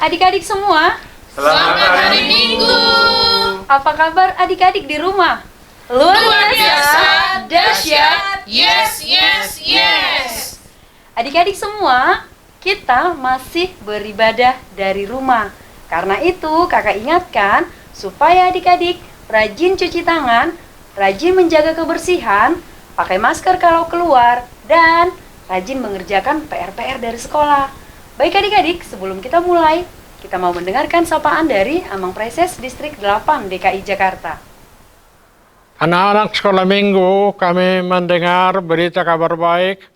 Adik-adik semua, Selamat hari Minggu. apa kabar adik-adik di rumah? Luar biasa, dahsyat, yes. Adik-adik semua, kita masih beribadah dari rumah. Karena itu kakak ingatkan supaya adik-adik rajin cuci tangan, rajin menjaga kebersihan, pakai masker kalau keluar, dan rajin mengerjakan PR-PR dari sekolah. Baik adik-adik, sebelum kita mulai, kita mau mendengarkan sapaan dari Amang Preses Distrik 8 DKI Jakarta. Anak-anak sekolah minggu, kami mendengar berita kabar baik,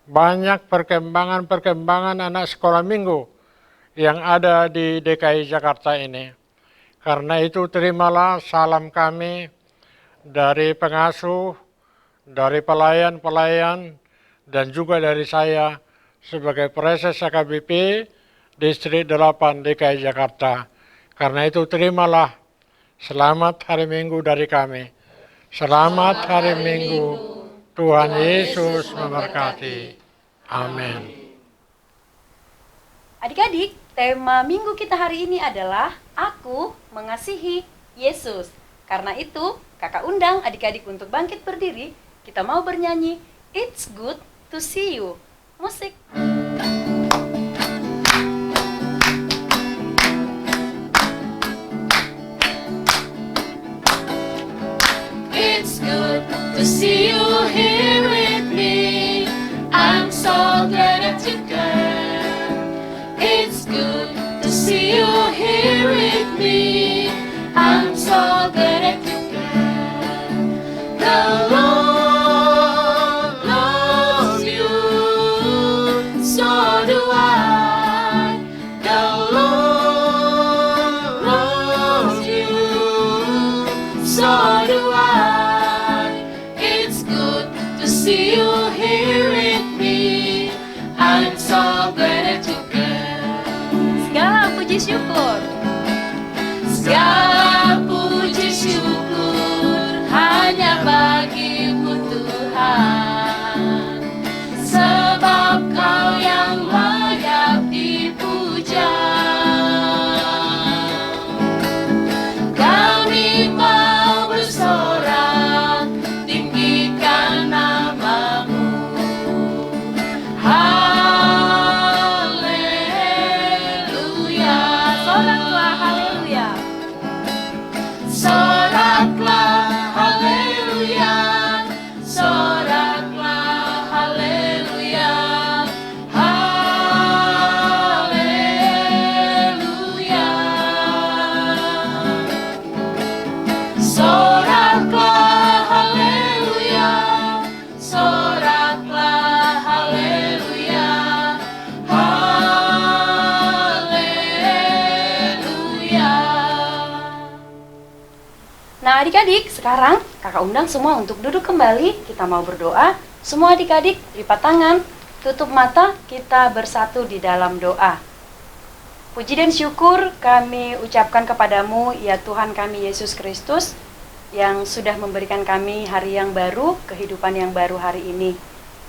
banyak perkembangan anak sekolah minggu yang ada di DKI Jakarta ini. Karena itu terimalah salam kami dari pengasuh, dari pelayan-pelayan, dan juga dari saya sebagai Preses AKBP Distrik 8 DKI Jakarta. Karena itu terimalah selamat hari Minggu dari kami. Selamat hari Minggu. Tuhan Yesus memberkati. Amin. Adik-adik, tema minggu kita hari ini adalah Aku Mengasihi Yesus. Karena itu, kakak undang adik-adik untuk bangkit berdiri. Kita mau bernyanyi It's Good to See You. Musik. It's good to see you here with me. I'm so glad that you came. It's good to see you here with me. I'm so glad that you came. The Lord loves you, so do I. The Lord loves you, so do I. It's good to see you here with me. I'm so glad that you came. Segala puji syukur. Segala puji syukur hanya bagimu Tuhan, sebab Kau yang layak dipuja. Kami mau bersorak, tinggikan namamu. Haleluya. Soraklah haleluya. Soraklah haleluya. Soraklah haleluya. Haleluya. Soraklah haleluya. Soraklah haleluya. Haleluya. Nah adik-adik, sekarang kakak undang semua untuk duduk kembali. Kita mau berdoa. Semua adik-adik lipat tangan, tutup mata, kita bersatu di dalam doa. Puji dan syukur kami ucapkan kepadamu, ya Tuhan kami Yesus Kristus, yang sudah memberikan kami hari yang baru, kehidupan yang baru hari ini.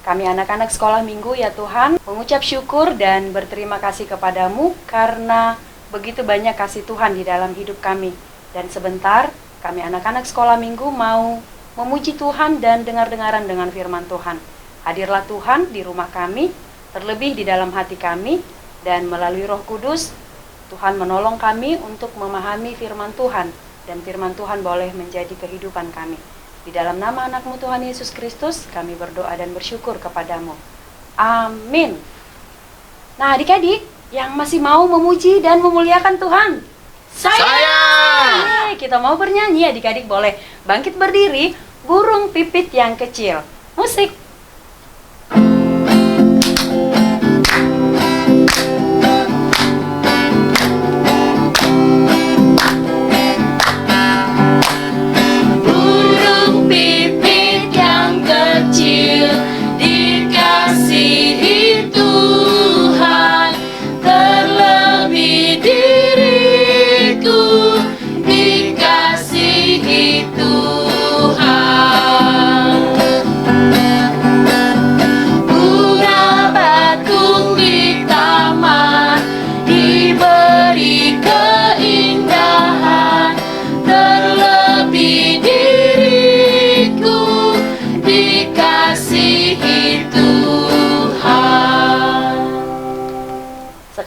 Kami anak-anak sekolah minggu, ya Tuhan, mengucap syukur dan berterima kasih kepadamu karena begitu banyak kasih Tuhan di dalam hidup kami. Dan sebentar, kami anak-anak sekolah minggu mau memuji Tuhan dan dengar-dengaran dengan firman Tuhan. Hadirlah Tuhan di rumah kami, terlebih di dalam hati kami, dan melalui Roh Kudus, Tuhan menolong kami untuk memahami firman Tuhan, dan firman Tuhan boleh menjadi kehidupan kami. Di dalam nama anak-Mu Tuhan Yesus Kristus, kami berdoa dan bersyukur kepadamu. Amin. Nah adik-adik, yang masih mau memuji dan memuliakan Tuhan, Yeay, kita mau bernyanyi, adik-adik boleh bangkit berdiri, burung pipit yang kecil. Musik. Burung pipit yang kecil dikasihi Tuhan, terlebih diriku dikasihi Tuhan.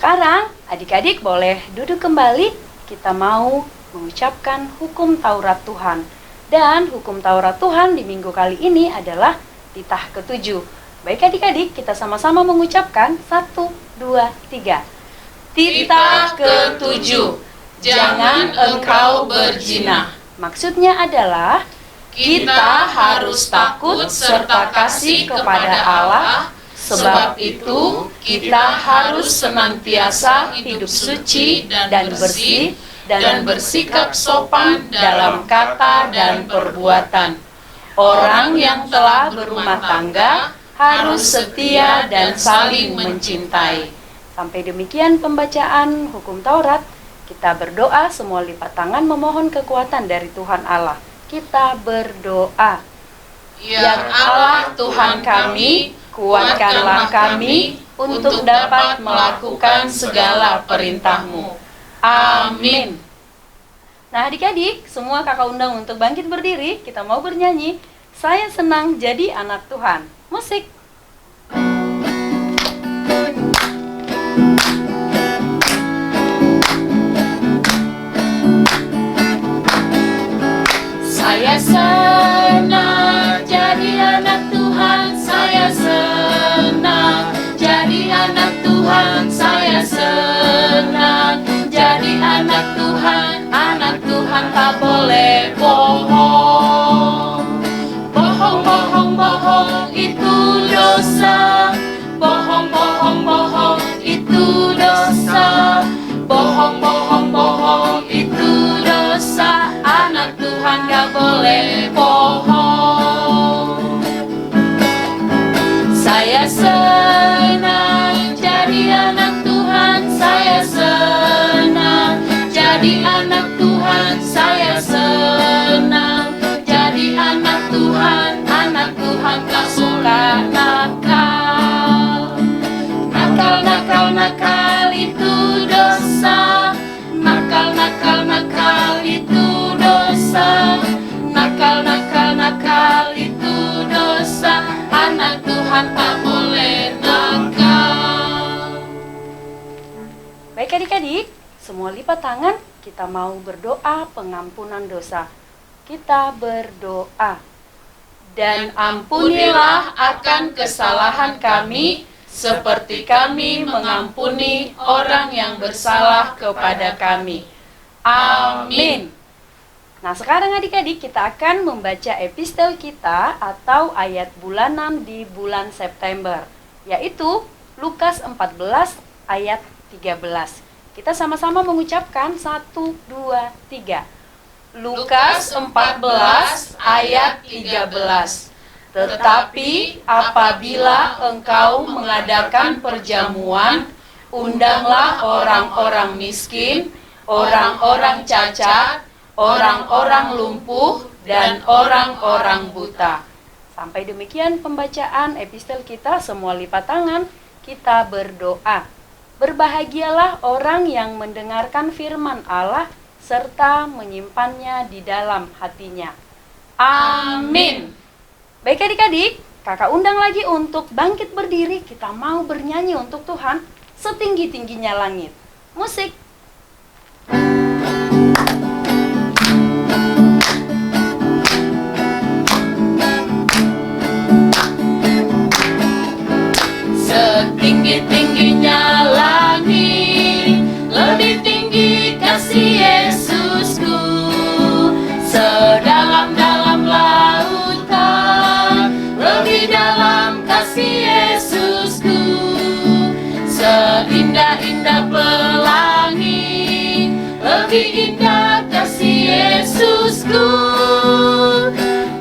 sekarang adik-adik boleh duduk kembali. Kita mau mengucapkan hukum Taurat Tuhan. Dan hukum Taurat Tuhan di minggu kali ini adalah titah ke-7. Baik adik-adik, kita sama-sama mengucapkan 1, 2, 3. Titah ke-7, jangan engkau berzina. Maksudnya adalah Kita harus takut serta kasih kepada Allah. Sebab itu, kita harus senantiasa hidup suci dan bersih dan bersikap sopan dalam kata dan perbuatan. Orang yang telah berumah tangga harus setia dan saling mencintai. Sampai demikian pembacaan hukum Taurat. Kita berdoa, semua lipat tangan memohon kekuatan dari Tuhan Allah. Kita berdoa. Ya Allah Tuhan kami, kuatkanlah kami untuk dapat melakukan segala perintah-Mu. Amin. Nah adik-adik, semua kakak undang untuk bangkit berdiri. Kita mau bernyanyi, saya senang jadi anak Tuhan. Musik. Saya senang jadi anak Tuhan, saya senang jadi anak Tuhan, saya senang jadi anak Tuhan tak boleh bohong. Bohong, bohong, bohong itu dosa. Bohong, bohong, bohong itu dosa. Bohong, bohong, bohong itu dosa. Anak Tuhan gak boleh bohong. Saya senang jadi anak Tuhan, saya senang jadi anak Tuhan, saya senang jadi anak Tuhan gak suka nakal. Nakal, nakal, nakal itu dosa. Nakal, nakal, nakal itu dosa. Nakal, nakal, nakal itu dosa. Anak Tuhan tak boleh nakal. Baik adik-adik, semua lipat tangan. Kita mau berdoa pengampunan dosa. Kita berdoa. Dan ampunilah akan kesalahan kami, seperti kami mengampuni orang yang bersalah kepada kami. Amin. Nah sekarang adik-adik kita akan membaca epistel kita atau ayat bulanan di bulan September, yaitu Lukas 14 ayat 13. Kita sama-sama mengucapkan 1, 2, 3. Lukas 14 ayat 13. Tetapi apabila engkau mengadakan perjamuan, undanglah orang-orang miskin, orang-orang cacat, orang-orang lumpuh, dan orang-orang buta. Sampai demikian pembacaan epistel kita, semua lipat tangan, kita berdoa. Berbahagialah orang yang mendengarkan firman Allah serta menyimpannya di dalam hatinya. Amin. Baik adik-adik, kakak undang lagi untuk bangkit berdiri. Kita mau bernyanyi untuk Tuhan setinggi-tingginya langit. Musik. Setinggi-tingginya langit, lebih tinggi kasih Yesusku. Sedalam-dalam lautan, lebih dalam kasih Yesusku. Seindah-indah pelangi, lebih indah kasih Yesusku.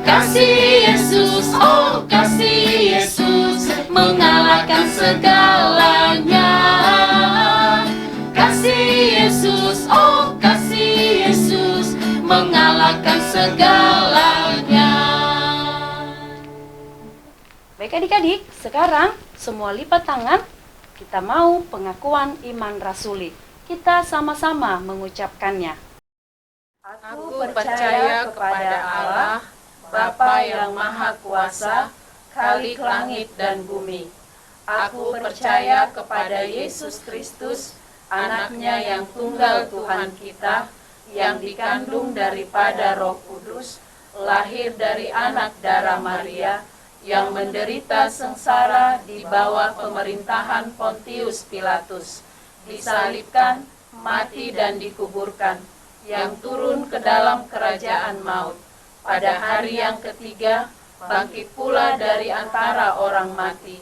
Kasih Yesus, oh kasih Yesus, mengalahkan segalanya. Kasih Yesus, oh kasih Yesus, mengalahkan segalanya. Baik adik-adik, sekarang semua lipat tangan. Kita mau pengakuan iman rasuli. Kita sama-sama mengucapkannya. Aku percaya kepada Allah, Bapa yang Maha Kuasa, Khalik langit dan bumi. Aku percaya kepada Yesus Kristus, anaknya yang tunggal Tuhan kita, yang dikandung daripada Roh Kudus, lahir dari anak darah Maria, yang menderita sengsara di bawah pemerintahan Pontius Pilatus, disalibkan, mati dan dikuburkan, yang turun ke dalam kerajaan maut. Pada hari yang ketiga, bangkit pula dari antara orang mati,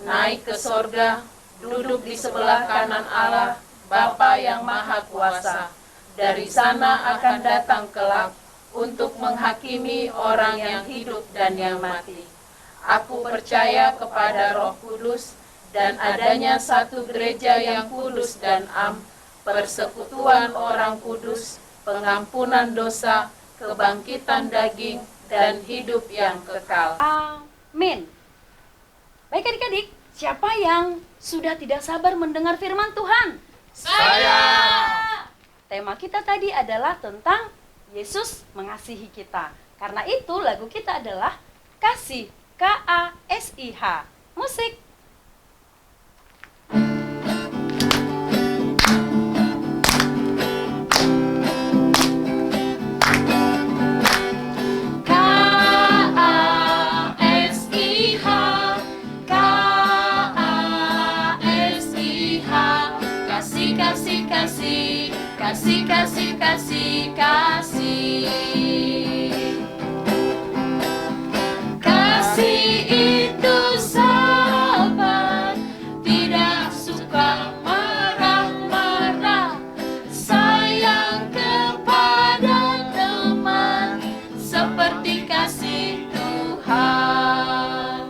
naik ke sorga, duduk di sebelah kanan Allah, Bapa yang Maha Kuasa. Dari sana akan datang kelak untuk menghakimi orang yang hidup dan yang mati. Aku percaya kepada Roh Kudus dan adanya satu gereja yang kudus dan am, persekutuan orang kudus, pengampunan dosa, kebangkitan daging, dan hidup yang kekal. Amin. Baik adik-adik, siapa yang sudah tidak sabar mendengar firman Tuhan? Saya. Tema kita tadi adalah tentang Yesus mengasihi kita. Karena itu lagu kita adalah Kasih, K-A-S-I-H. Musik. K-A-S-I-H, K-A-S-I-H. Kasih, kasih, kasih, kasih, kasih, kasih, kasih. Kasih itu sabar, tidak suka marah-marah, sayang kepada teman, seperti kasih Tuhan.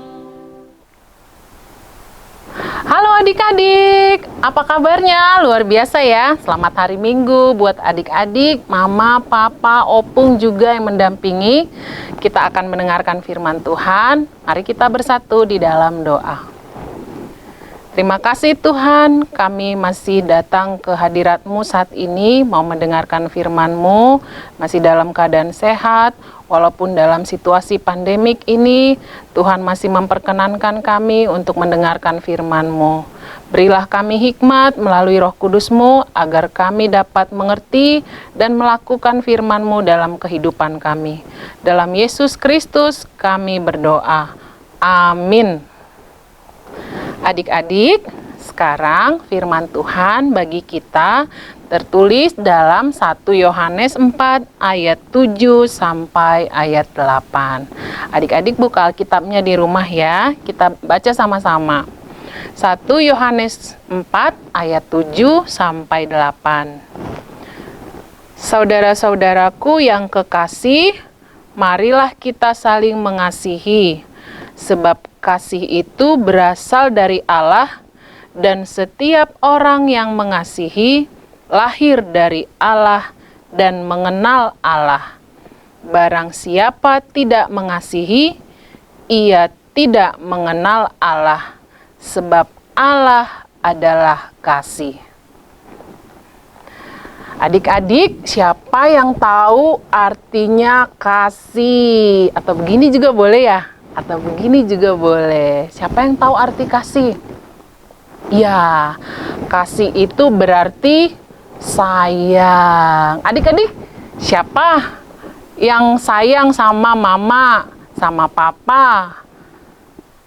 Halo adik-adik, apa kabarnya? Luar biasa ya. Selamat hari Minggu buat adik-adik, mama, papa, opung juga yang mendampingi. Kita akan mendengarkan firman Tuhan. Mari kita bersatu di dalam doa. Terima kasih Tuhan, kami masih datang ke hadirat-Mu saat ini, mau mendengarkan firman-Mu, masih dalam keadaan sehat, walaupun dalam situasi pandemik ini, Tuhan masih memperkenankan kami untuk mendengarkan firman-Mu. Berilah kami hikmat melalui Roh Kudus-Mu, agar kami dapat mengerti dan melakukan firman-Mu dalam kehidupan kami. Dalam Yesus Kristus kami berdoa. Amin. Adik-adik, sekarang firman Tuhan bagi kita tertulis dalam 1 Yohanes 4 ayat 7 sampai ayat 8. Adik-adik buka Alkitabnya di rumah ya, kita baca sama-sama. 1 Yohanes 4 ayat 7 sampai 8. Saudara-saudaraku yang kekasih, marilah kita saling mengasihi, sebab kasih itu berasal dari Allah, dan setiap orang yang mengasihi lahir dari Allah dan mengenal Allah. Barang siapa tidak mengasihi, ia tidak mengenal Allah, sebab Allah adalah kasih. Adik-adik, siapa yang tahu artinya kasih? Atau begini juga boleh ya? Atau begini juga boleh. Siapa yang tahu arti kasih? Ya, kasih itu berarti sayang. Adik-adik, siapa yang sayang sama mama, sama papa?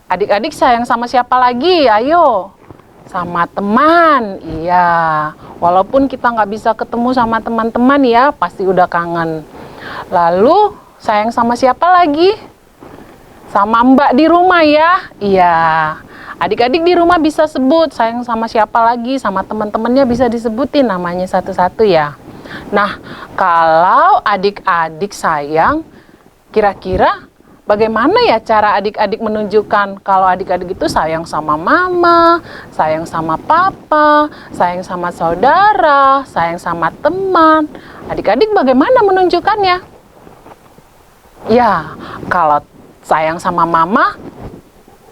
Adik-adik sayang sama siapa lagi? Ayo. Sama teman. Iya. Walaupun kita nggak bisa ketemu sama teman-teman ya, pasti udah kangen. Lalu sayang sama siapa lagi? Sama mbak di rumah ya. Iya. Adik-adik di rumah bisa sebut sayang sama siapa lagi, sama teman-temannya bisa disebutin namanya satu-satu ya. Nah, kalau adik-adik sayang, kira-kira bagaimana ya cara adik-adik menunjukkan kalau adik-adik itu sayang sama mama, sayang sama papa, sayang sama saudara, sayang sama teman? Adik-adik bagaimana menunjukkannya? Ya, kalau sayang sama mama,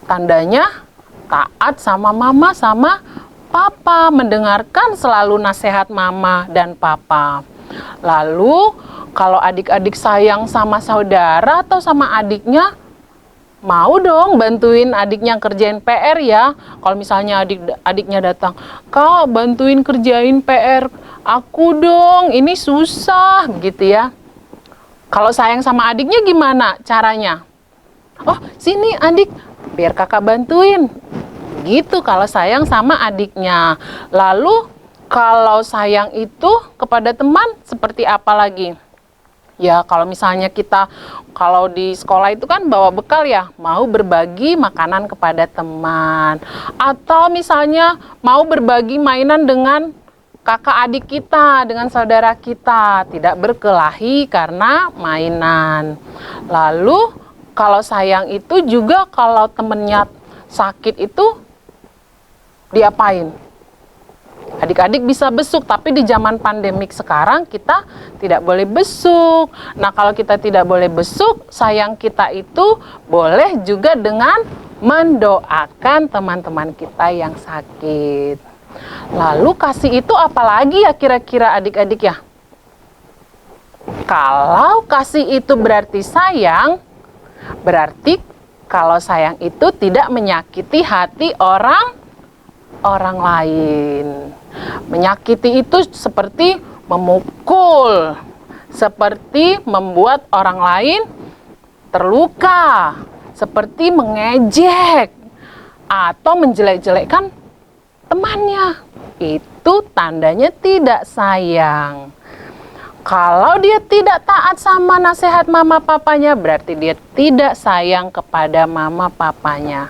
tandanya taat sama mama sama papa, mendengarkan selalu nasihat mama dan papa. Lalu kalau adik-adik sayang sama saudara atau sama adiknya, mau dong bantuin adiknya kerjain PR ya. Kalau misalnya adiknya datang, "Kak, bantuin kerjain PR aku dong, ini susah," gitu ya. Kalau sayang sama adiknya gimana caranya? "Oh, sini adik, biar kakak bantuin." Gitu kalau sayang sama adiknya. Lalu kalau sayang itu kepada teman seperti apa lagi? Ya, kalau misalnya kita, kalau di sekolah itu kan bawa bekal ya, mau berbagi makanan kepada teman. Atau misalnya mau berbagi mainan dengan kakak adik kita, dengan saudara kita. Tidak berkelahi karena mainan. Lalu, kalau sayang itu juga kalau temennya sakit itu, diapain? Adik-adik bisa besuk, tapi di zaman pandemik sekarang kita tidak boleh besuk. Nah, kalau kita tidak boleh besuk, sayang kita itu boleh juga dengan mendoakan teman-teman kita yang sakit. Lalu kasih itu apalagi ya kira-kira adik-adik ya? Kalau kasih itu berarti sayang, berarti kalau sayang itu tidak menyakiti hati orang lain. Menyakiti itu seperti memukul, seperti membuat orang lain terluka, seperti mengejek atau menjelek-jelekkan temannya. Itu tandanya tidak sayang. Kalau dia tidak taat sama nasihat mama papanya, berarti dia tidak sayang kepada mama papanya.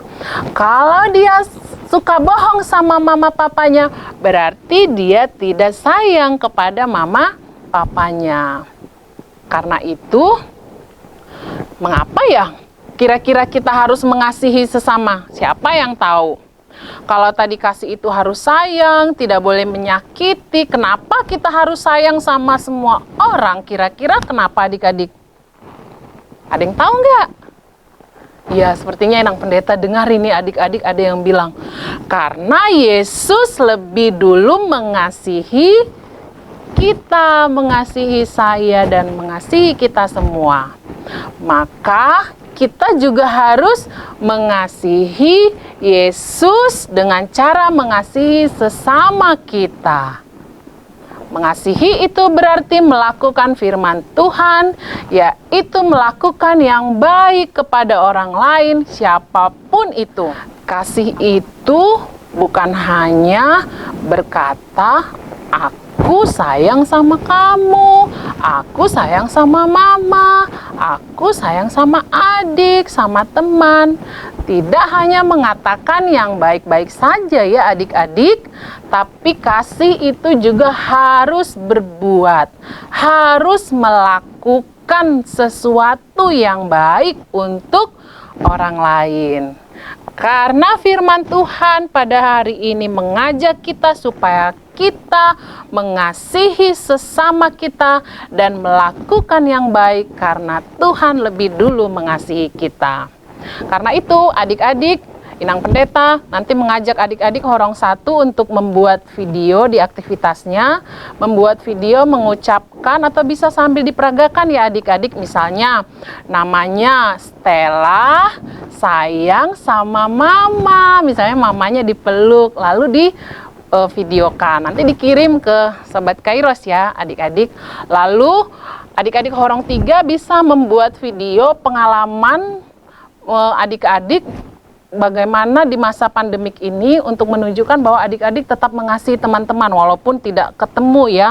Kalau dia suka bohong sama mama papanya, berarti dia tidak sayang kepada mama papanya. Karena itu, mengapa ya kira-kira kita harus mengasihi sesama? Siapa yang tahu? Kalau tadi kasih itu harus sayang, tidak boleh menyakiti. Kenapa kita harus sayang sama semua orang? Kira-kira kenapa adik-adik? Ada yang tahu nggak? Ya, sepertinya Inang Pendeta dengar ini adik-adik ada yang bilang, karena Yesus lebih dulu mengasihi kita, mengasihi saya dan mengasihi kita semua. Maka kita juga harus mengasihi Yesus dengan cara mengasihi sesama kita. Mengasihi itu berarti melakukan firman Tuhan, yaitu melakukan yang baik kepada orang lain, siapapun itu. Kasih itu bukan hanya berkata, "Aku sayang sama kamu, aku sayang sama mama, aku sayang sama adik, sama teman." Tidak hanya mengatakan yang baik-baik saja ya adik-adik, tapi kasih itu juga harus berbuat, harus melakukan sesuatu yang baik untuk orang lain. Karena firman Tuhan pada hari ini mengajak kita supaya kita mengasihi sesama kita dan melakukan yang baik karena Tuhan lebih dulu mengasihi kita. Karena itu adik-adik, Inang Pendeta nanti mengajak adik-adik Horong 1 untuk membuat video di aktivitasnya, membuat video mengucapkan atau bisa sambil diperagakan ya adik-adik, misalnya namanya Stella sayang sama mama, misalnya mamanya dipeluk lalu di videokan, nanti dikirim ke Sobat Kairos ya adik-adik. Lalu adik-adik Horong 3 bisa membuat video pengalaman adik-adik bagaimana di masa pandemik ini untuk menunjukkan bahwa adik-adik tetap mengasihi teman-teman walaupun tidak ketemu ya.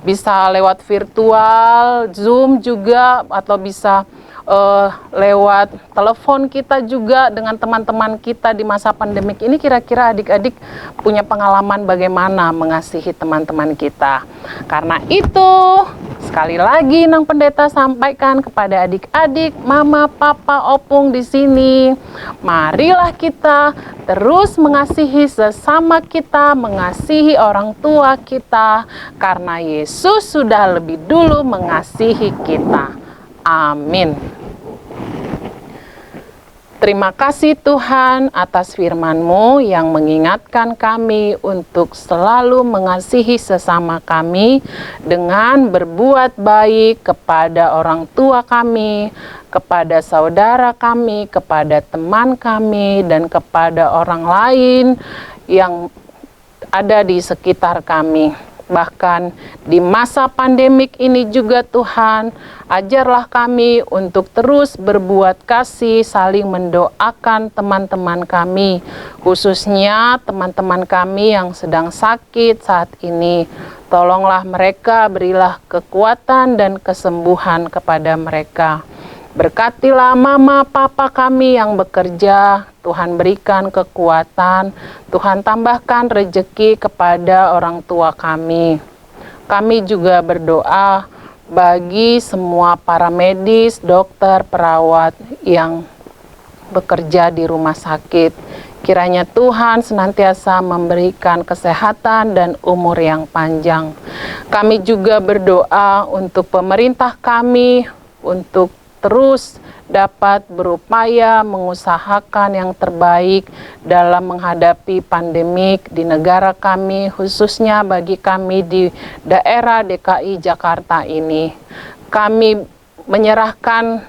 Bisa lewat virtual, Zoom juga, atau bisa lewat telepon kita juga dengan teman-teman kita di masa pandemik ini. Kira-kira adik-adik punya pengalaman bagaimana mengasihi teman-teman kita. Karena itu, sekali lagi Nang Pendeta sampaikan kepada adik-adik, mama, papa, opung di sini, marilah kita terus mengasihi sesama kita, mengasihi orang tua kita, karena Yesus sudah lebih dulu mengasihi kita. Amin. Terima kasih Tuhan atas firman-Mu yang mengingatkan kami untuk selalu mengasihi sesama kami dengan berbuat baik kepada orang tua kami, kepada saudara kami, kepada teman kami, dan kepada orang lain yang ada di sekitar kami. Bahkan di masa pandemik ini juga Tuhan, ajarlah kami untuk terus berbuat kasih, saling mendoakan teman-teman kami, khususnya teman-teman kami yang sedang sakit saat ini. Tolonglah mereka, berilah kekuatan dan kesembuhan kepada mereka. Berkatilah mama papa kami yang bekerja, Tuhan berikan kekuatan, Tuhan tambahkan rejeki kepada orang tua kami. Kami juga berdoa bagi semua para medis, dokter, perawat yang bekerja di rumah sakit. Kiranya Tuhan senantiasa memberikan kesehatan dan umur yang panjang. Kami juga berdoa untuk pemerintah kami, untuk terus dapat berupaya mengusahakan yang terbaik dalam menghadapi pandemik di negara kami, khususnya bagi kami di daerah DKI Jakarta ini. Kami menyerahkan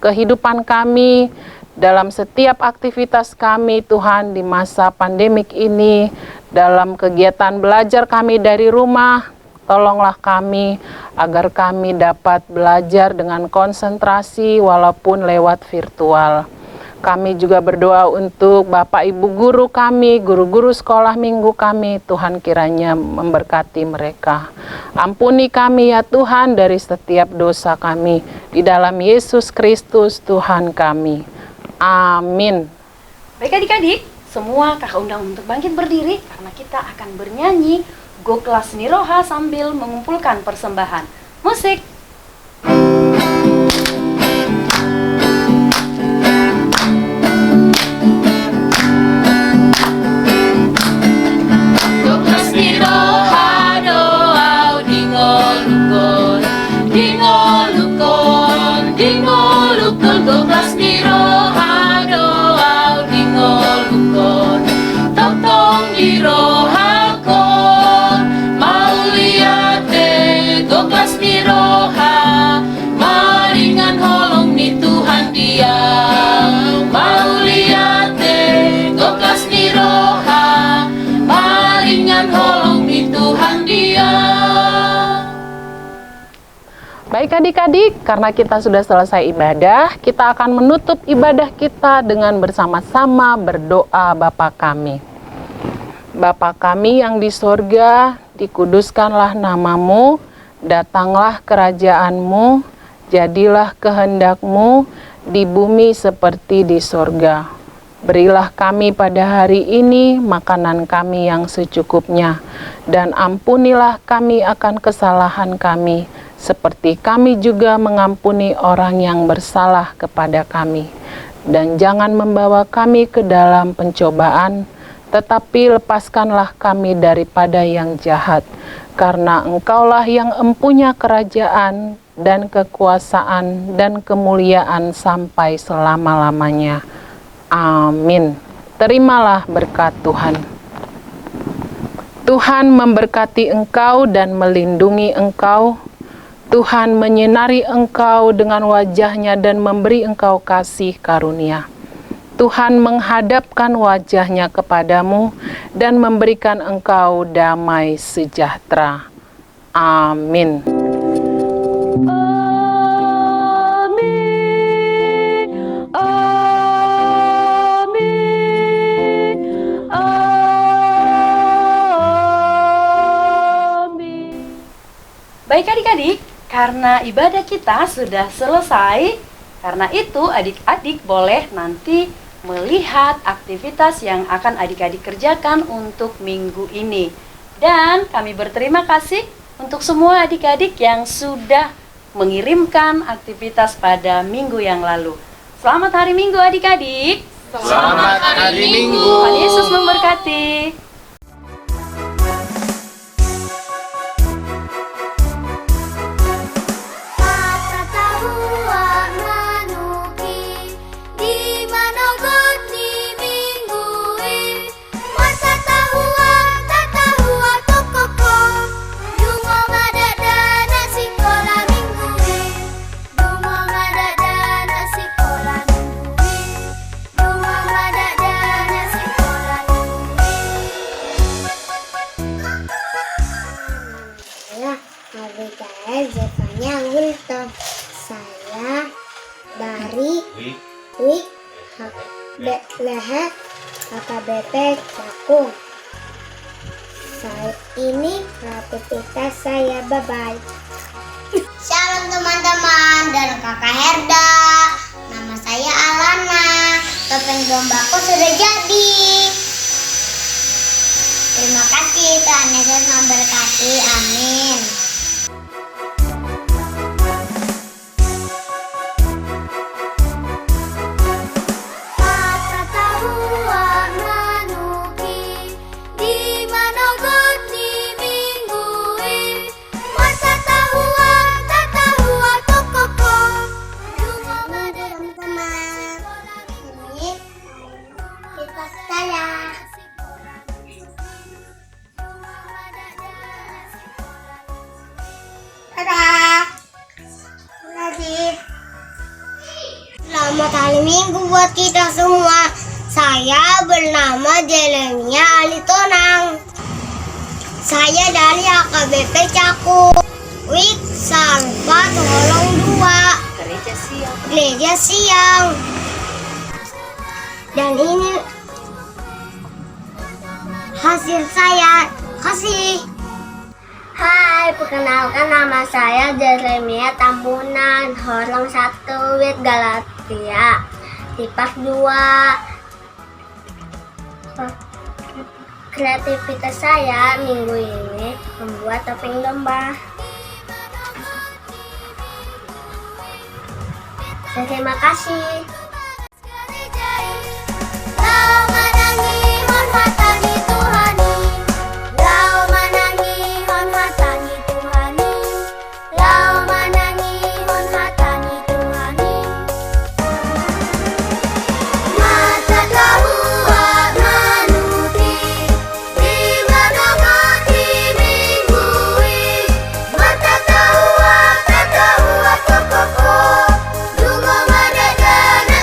kehidupan kami dalam setiap aktivitas kami, Tuhan, di masa pandemik ini, dalam kegiatan belajar kami dari rumah. Tolonglah kami agar kami dapat belajar dengan konsentrasi walaupun lewat virtual. Kami juga berdoa untuk Bapak Ibu guru kami, guru-guru sekolah minggu kami. Tuhan kiranya memberkati mereka. Ampuni kami ya Tuhan dari setiap dosa kami. Di dalam Yesus Kristus Tuhan kami. Amin. Baik adik-adik, semua kakak undang untuk bangkit berdiri karena kita akan bernyanyi Go Kelas Seni Roha sambil mengumpulkan persembahan. Musik. Go Kelas Seni Roha doa dingolukon, dingolukon, dingolukon. Go Kelas Seni Roha doa dingolukon, tong-tong di roha. Roha, maringan holong ni Tuhan dia. Mau lihat Go Kelas Seni Roha, maringan holong ni Tuhan dia. Baik adik-adik, karena kita sudah selesai ibadah, kita akan menutup ibadah kita dengan bersama-sama berdoa Bapa kami. Bapa kami yang di sorga, dikuduskanlah namamu, datanglah kerajaan-Mu, jadilah kehendak-Mu di bumi seperti di sorga. Berilah kami pada hari ini makanan kami yang secukupnya, dan ampunilah kami akan kesalahan kami, seperti kami juga mengampuni orang yang bersalah kepada kami. Dan jangan membawa kami ke dalam pencobaan, tetapi lepaskanlah kami daripada yang jahat. Karena Engkaulah yang empunya kerajaan dan kekuasaan dan kemuliaan sampai selama-lamanya. Amin. Terimalah berkat Tuhan. Tuhan memberkati engkau dan melindungi engkau. Tuhan menyinari engkau dengan wajah-Nya dan memberi engkau kasih karunia. Tuhan menghadapkan wajah-Nya kepadamu dan memberikan engkau damai sejahtera. Amin. Amin, amin, amin. Baik adik-adik, karena ibadah kita sudah selesai, karena itu adik-adik boleh nanti melihat aktivitas yang akan adik-adik kerjakan untuk minggu ini. Dan kami berterima kasih untuk semua adik-adik yang sudah mengirimkan aktivitas pada minggu yang lalu. Selamat hari Minggu adik-adik. Selamat hari Minggu. Tuhan Yesus memberkati. Kata tahu manuki di mana Wih, leher, HKBP Cakung. Ini kreativitas saya, bye-bye. Shalom teman-teman, dan kakak Herda. Nama saya Alana. Topeng dombaku sudah jadi. Terima kasih, Tuhan Yesus memberkati. Amin. Selamat hari Minggu buat kita semua. Saya bernama Jeremia Alitonang. Saya dari AKBP Cakung. Wik Salva Tolong 2. Gereja siang. Dan ini hasil saya. Kasih. Hai, perkenalkan nama saya Jeremia Tambunan, Horlang 1 Wit Galatia, Tipas 2. Kreativitas saya minggu ini membuat topeng domba. Terima kasih. Dungo madagana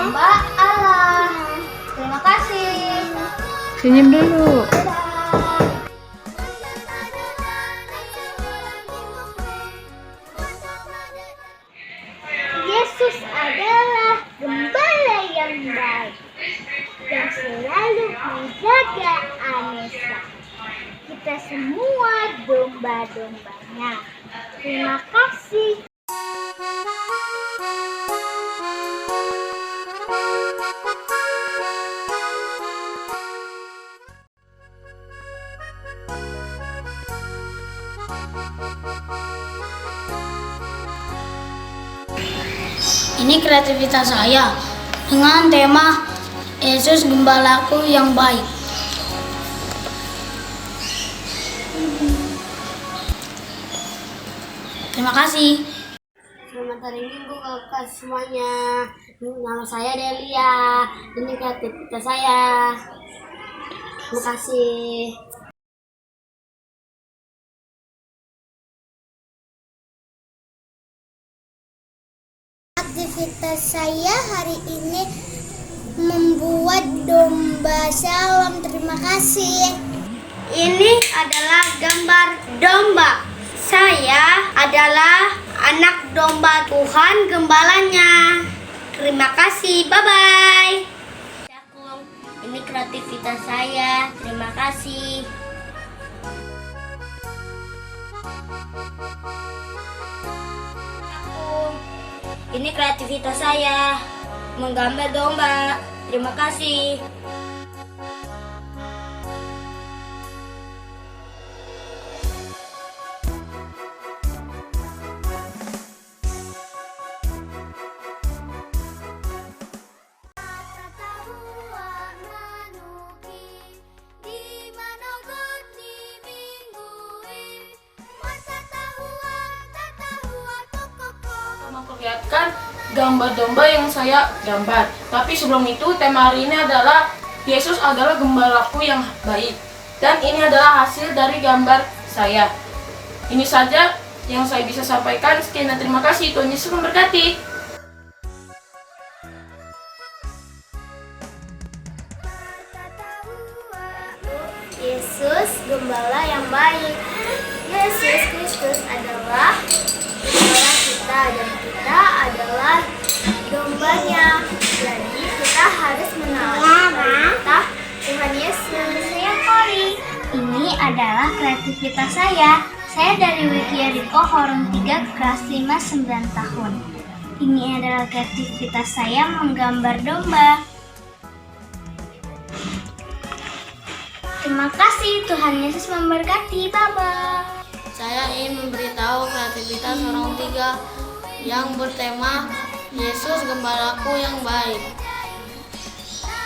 domba Allah. Terima kasih. Senyum dulu. Yesus adalah gembala yang baik yang selalu menjaga Anessa. Kita semua domba-dombanya. Terima kasih. Ini kreativitas saya dengan tema Yesus Gembalaku yang baik. Terima kasih. Selamat hari Minggu kakak semuanya. Nama saya Delia. Ini kreativitas saya. Terima kasih. Aktivitas saya hari ini membuat domba salam. Terima kasih. Ini adalah gambar domba. Saya adalah anak domba Tuhan gembalanya. Terima kasih. Bye-bye. Ini kreativitas saya. Terima kasih. Ini kreativitas saya menggambar domba. Terima kasih. Memperlihatkan gambar domba yang saya gambar. Tapi sebelum itu, tema hari ini adalah Yesus adalah gembalaku yang baik. Dan ini adalah hasil dari gambar saya. Ini saja yang saya bisa sampaikan. Sekian dan terima kasih. Tuhan Yesus memberkati. Yesus gembala yang baik. Yesus Kristus adalah gembala kita dan kita adalah dombanya. Jadi kita harus menaati perintah Tuhan Yesus. Saya Kori. Ini adalah kreativitas saya. Saya dari Wiki Yeriko Horong 3 kelas 5 9 tahun. Ini adalah kreativitas saya menggambar domba. Terima kasih, Tuhan Yesus memberkati. Bye-bye. Saya ingin memberitahu kreativitas orang 3 yang bertema Yesus Gembalaku yang baik.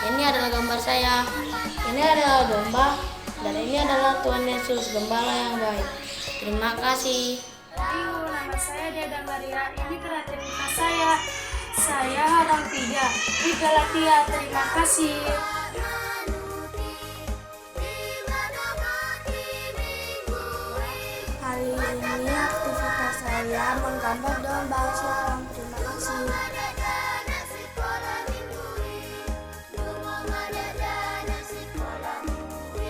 Ini adalah gambar saya. Ini adalah domba. Dan ini adalah Tuhan Yesus Gembala yang baik. Terima kasih. Nama saya Deda Maria. Ini kreativitas saya. Saya orang 3 di Galatia. Terima kasih. Hari ini aktivitas saya menggambar domba salam. Terima kasih.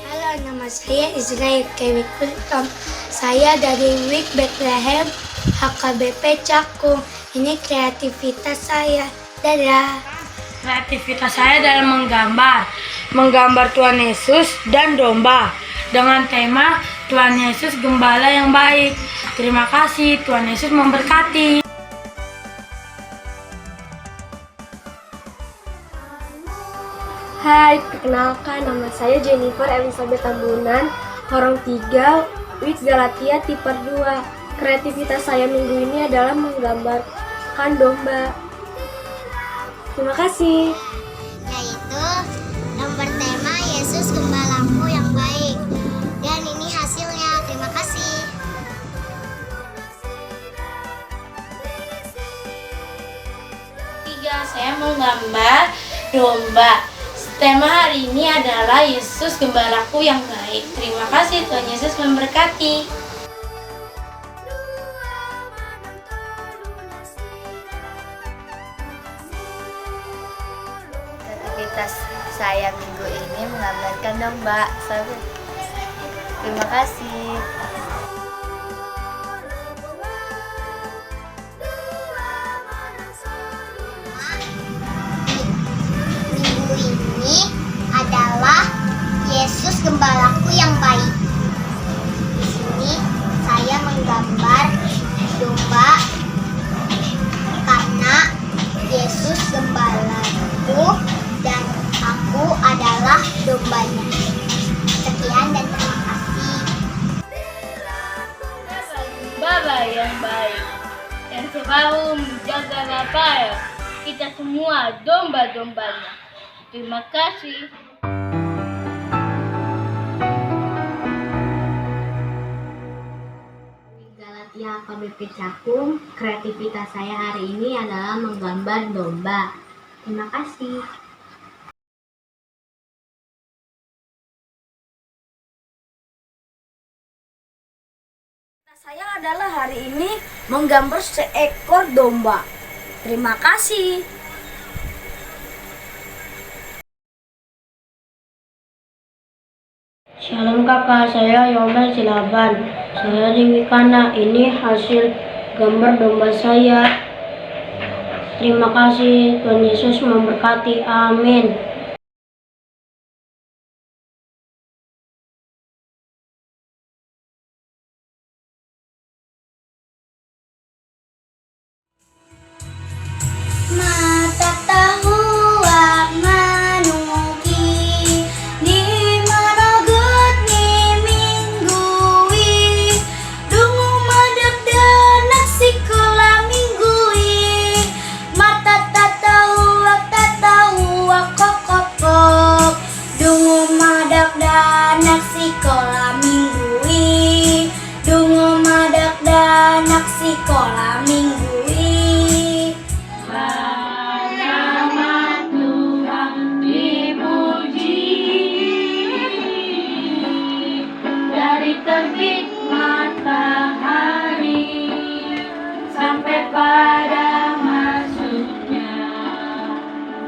Halo, nama saya Israel Kewik Pulkom. Saya dari Wik Bethlehem HKBP Cakung. Ini kreativitas saya. Dadah. Kreativitas saya dalam menggambar Tuhan Yesus dan domba dengan tema Tuhan Yesus Gembala yang baik. Terima kasih, Tuhan Yesus memberkati. Hai, perkenalkan nama saya Jennifer Elizabeth Tambunan, Horong 3, Wik Galatia Tiper 2. Kreativitas saya minggu ini adalah menggambarkan domba. Terima kasih. Yaitu yang bertema Yesus Gembalaku yang baik. Dan ini hasilnya. Terima kasih. Saya menggambar domba. Tema hari ini adalah Yesus Gembalaku yang baik. Terima kasih, Tuhan Yesus memberkati. kreativitas saya minggu ini menggambarkan domba. Terima kasih. Minggu ini adalah Yesus Gembalaku yang baik. Di sini saya menggambar domba karena Yesus Gembalaku dan aku adalah dombanya. Sekian dan terima kasih. Bapa yang baik, yang selalu menjaga Rafael, kita semua domba-dombanya. Terima kasih. Galatia KBP Cakung, kreativitas saya hari ini adalah menggambar domba. Terima kasih. Saya adalah hari ini menggambar seekor domba. Terima kasih. Shalom kakak, saya Yobel Silaban. Saya di Wikana. Ini hasil gambar domba saya. Terima kasih, Tuhan Yesus memberkati. Amin. Mata tahu ak manuki di manogut ni minggui dungu madak danak sikola minggui mata tahu ak kokok dungu madak danak sikola minggui dungu madak danak sikola minggui. Dari terbit matahari sampai pada masuknya,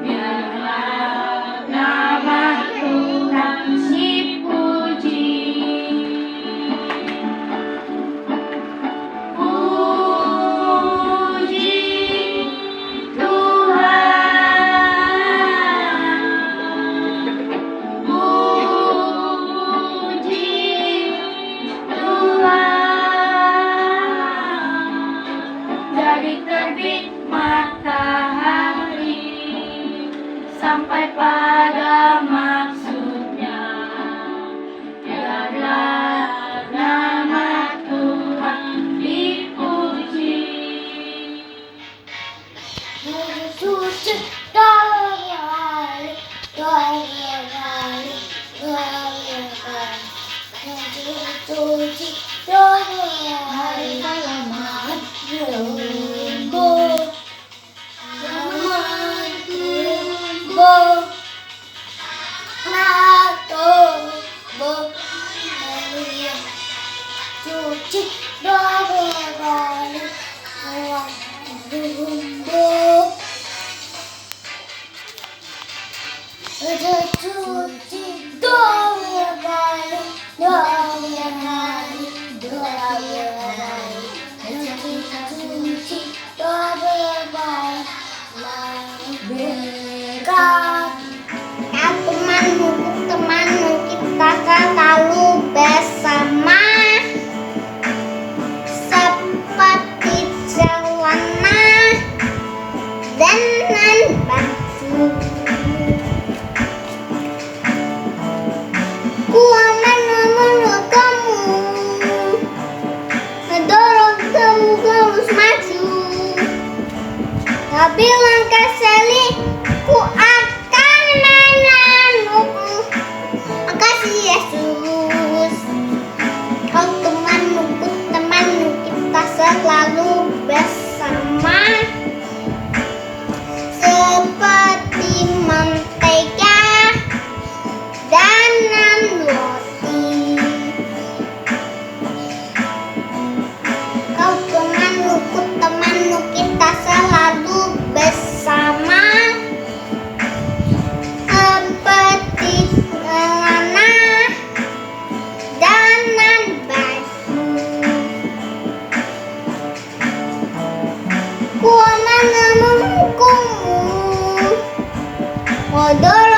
biarlah nama Tuhan dipuji. Puji Tuhan, puji dari terbit matahari sampai pada maksudnya, biarlah nama Tuhan dipuji. Temanmu kita selalu bersama seperti celana dan baju. Ku aman menurut kamu, mendorong kamu harus maju. Tapi langkah seli ku akan menanukmu. Makasih Yesus. Pomodoro.